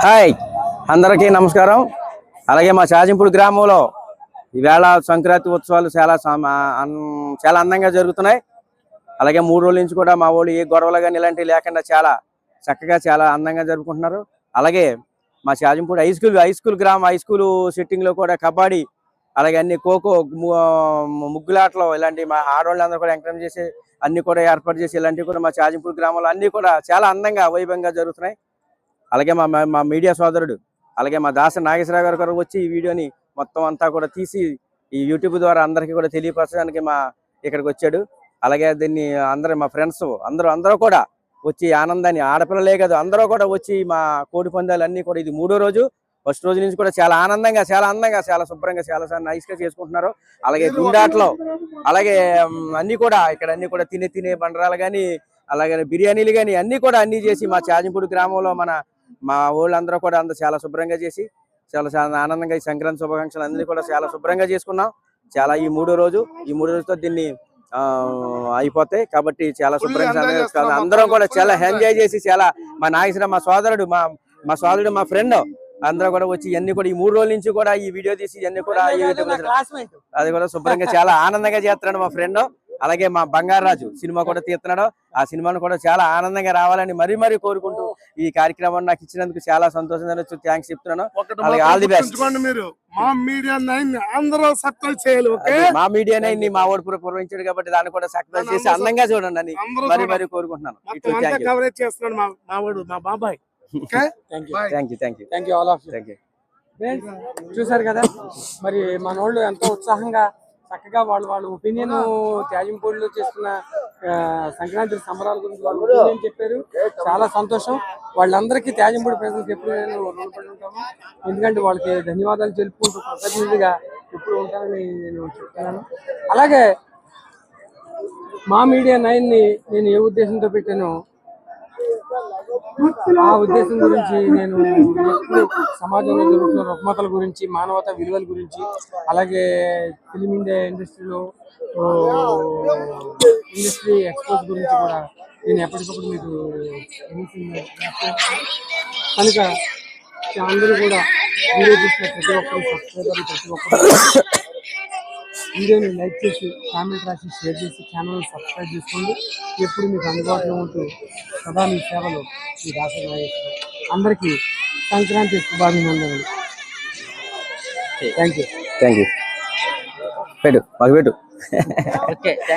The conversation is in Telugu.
హాయ్ అందరికీ నమస్కారం. అలాగే మా చాజింపూడి గ్రామంలో ఈవేళ సంక్రాంతి ఉత్సవాలు చాలా అందంగా జరుగుతున్నాయి. అలాగే 3 రోజుల నుంచి కూడా మా వాళ్ళు ఏ గొడవలు కానీ ఇలాంటివి లేకుండా చాలా చక్కగా చాలా అందంగా జరుపుకుంటున్నారు. అలాగే మా చాజింపూడి హై స్కూల్ సెట్టింగ్లో కూడా కబడ్డీ, అలాగే అన్ని ఖోఖో, ముగ్గులాటలు ఇలాంటి మా ఆడవాళ్ళందరూ కూడా ఎంకరేజ్ చేసి అన్ని కూడా ఏర్పాటు చేసి ఇలాంటివి కూడా మా చాజింపూడి గ్రామంలో అన్ని కూడా చాలా అందంగా వైభవంగా జరుగుతున్నాయి. అలాగే మా మీడియా సోదరుడు అలాగే మా దాస నాగేశ్వరరావు గారు వచ్చి ఈ వీడియోని మొత్తం అంతా కూడా తీసి ఈ యూట్యూబ్ ద్వారా అందరికీ కూడా తెలియపరచడానికి ఇక్కడికి వచ్చాడు. అలాగే దీన్ని మా ఫ్రెండ్స్ అందరూ కూడా వచ్చి ఆనందాన్ని, ఆడపిల్లలే కాదు అందరూ కూడా వచ్చి మా కోడి పందాలు అన్నీ కూడా ఇది 3వ రోజు. ఫస్ట్ రోజు నుంచి కూడా చాలా ఆనందంగా, చాలా అందంగా, చాలా శుభ్రంగా, చాలా నైస్గా చేసుకుంటున్నారు. అలాగే గుండాట్లో అలాగే అన్ని కూడా ఇక్కడ అన్ని కూడా తినే బండరాలు కానీ, అలాగే బిర్యానీలు కానీ అన్ని చేసి మా చాజింపూడి గ్రామంలో మా ఊళ్ళందరూ కూడా చాలా శుభ్రంగా చేసి చాలా ఆనందంగా ఈ సంక్రాంతి శుభాకాంక్షలు అన్ని కూడా చాలా శుభ్రంగా చేసుకున్నాం. చాలా ఈ 3వ రోజుతో దీన్ని అయిపోతాయి కాబట్టి చాలా శుభ్రంగా అందరం కూడా చాలా ఎంజాయ్ చేసి చాలా మా నాగేశ్వర మా సోదరుడు మా ఫ్రెండ్ అందరూ కూడా వచ్చి ఇవన్నీ కూడా ఈ 3 రోజుల నుంచి కూడా ఈ వీడియో తీసి ఇవన్నీ కూడా అది కూడా శుభ్రంగా చాలా ఆనందంగా చేస్తున్నాడు మా ఫ్రెండ్. అలాగే మా బంగారాజు సినిమా కూడా తీస్తున్నాడు. ఆ సినిమాను కూడా చాలా ఆనందంగా రావాలని మరీ కోరుకుంటూ ఈ కార్యక్రమాన్ని నాకు ఇచ్చినందుకు చాలా సంతోషంగా థ్యాంక్స్ చెప్తున్నాను. అలాగే ఆల్ ది బెస్ట్. మా మీడియా 9 అందరూ సబ్స్క్రైబ్ చేయాలి. మా మీడియా 9 ని మా ఓడి పురవించాడు కాబట్టి దాన్ని కూడా సబ్స్క్రైబ్ చేసి అందంగా చూడండి అని మరీ కోరుకుంటున్నాను. కవరేజ్ చేస్తున్నాడు మా బాబాయ్. Thank you all of you. చూసారు కదా, మరి మనోళ్ళు ఎంతో ఉత్సాహంగా చక్కగా వాళ్ళ ఒపీనియన్ త్యాజింపూడిలో చేస్తున్న సంక్రాంతి సంబరాల గురించి వాళ్ళు ఒపీనియన్ చెప్పారు. చాలా సంతోషం. వాళ్ళందరికీ త్యాజింపూడి ప్రజలకు ఎప్పుడు నేను రుణపడి ఉంటాను. ఎందుకంటే వాళ్ళకి ధన్యవాదాలు తెలుపుకుంటూ కృతజ్ఞతగా ఎప్పుడు ఉంటానని నేను చెప్తున్నాను. అలాగే మా మీడియా 9ని నేను ఏ ఉద్దేశంతో పెట్టానో ఆ ఉద్దేశం గురించి నేను ఎప్పుడు సమాజంలో జరుగుతున్న రుగ్మతల గురించి, మానవతా విలువల గురించి, అలాగే ఫిలిం ఇండియా ఇండస్ట్రీ ఎక్స్పోజ్ గురించి కూడా నేను ఎప్పటికప్పుడు మీకు కనుక అందరూ కూడా వీడియో చూసిన ప్రతి ఒక్కరు సబ్స్క్రైబర్లు ప్రతి ఒక్కరు వీడియోని లైక్ చేసి, కామెంట్ రాసి, షేర్ చేసి ఛానల్ని సబ్స్క్రైబ్ చేసుకోండి. ఎప్పుడు మీకు అందుబాటులో ఉంటూ సదా మీ సేవలో ఈ దాస నాగేశ్వరరావు. అందరికీ సంక్రాంతి శుభాభినందనలు. Thank you. పెట్టు.